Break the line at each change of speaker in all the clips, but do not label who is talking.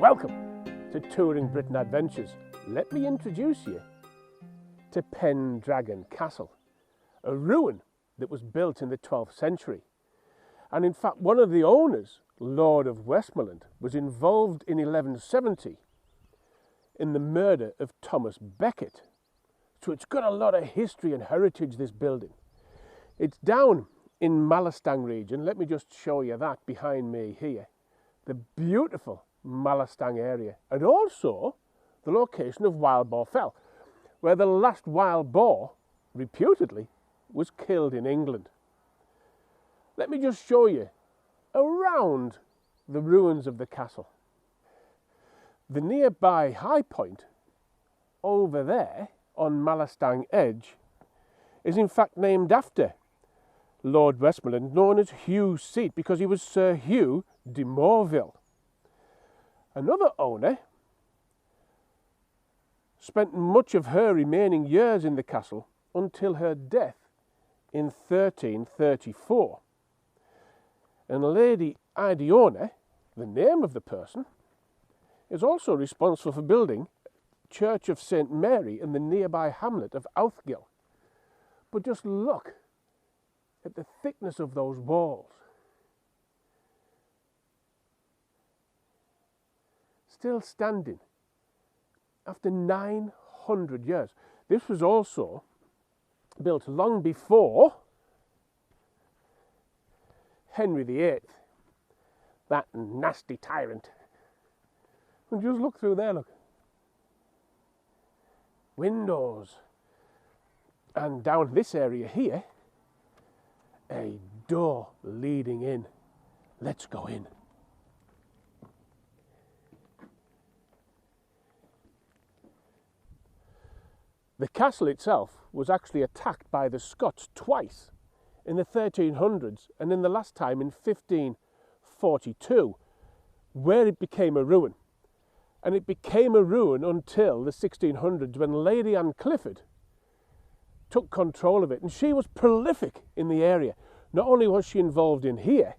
Welcome to Touring Britain Adventures. Let me introduce you to Pendragon Castle, a ruin that was built in the 12th century. And in fact, one of the owners, Lord of Westmoreland, was involved in 1170 in the murder of Thomas Becket. So it's got a lot of history and heritage, this building. It's down in Mallerstang region. Let me just show you that behind me here. The beautiful Mallerstang area, and also the location of Wild Boar Fell, where the last wild boar, reputedly, was killed in England. Let me just show you around the ruins of the castle. The nearby high point over there on Mallerstang Edge is in fact named after Lord Westmoreland, known as Hugh's seat, because he was Sir Hugh de Morville. Another owner spent much of her remaining years in the castle until her death in 1334. And Lady Anne, the name of the person, is also responsible for building Church of St. Mary in the nearby hamlet of Outhgill. But just look at the thickness of those walls. Still standing after 900 years. This was also built long before Henry VIII, that nasty tyrant. And just look through there, look. Windows. And down this area here, a door leading in. Let's go in. The castle itself was actually attacked by the Scots twice, in the 1300s and in the last time in 1542, where it became a ruin. And it became a ruin until the 1600s, when Lady Anne Clifford took control of it. And she was prolific in the area. Not only was she involved in here,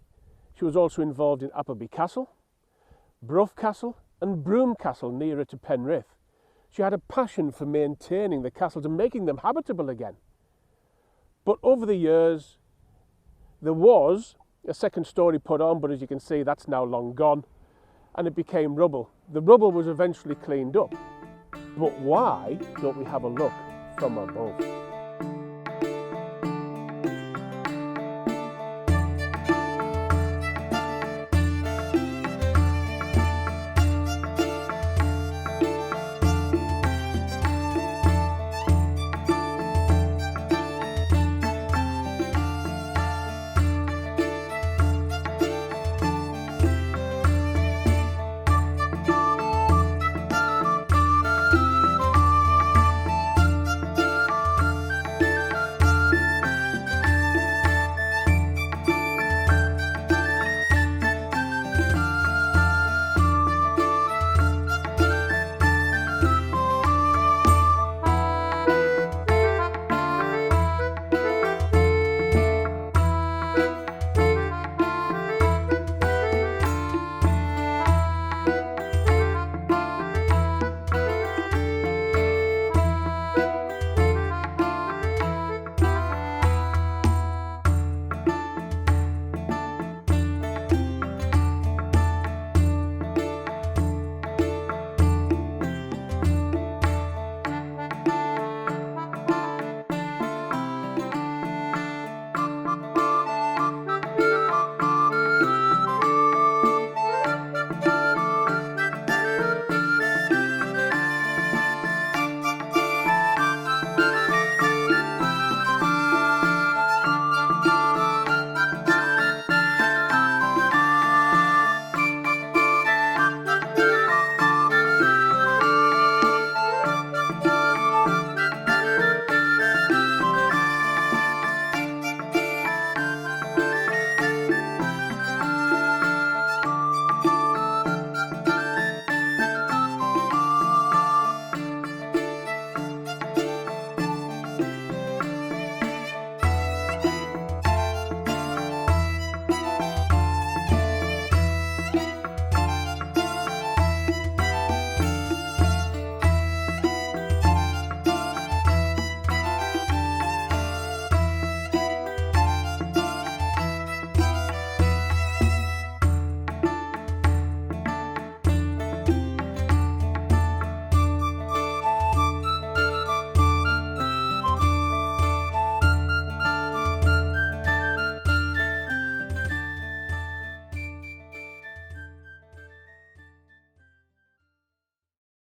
she was also involved in Appleby Castle, Brough Castle and Brough Castle nearer to Penrith. She had a passion for maintaining the castles and making them habitable again. But over the years, there was a second story put on, but as you can see, that's now long gone, and it became rubble. The rubble was eventually cleaned up. But why don't we have a look from above?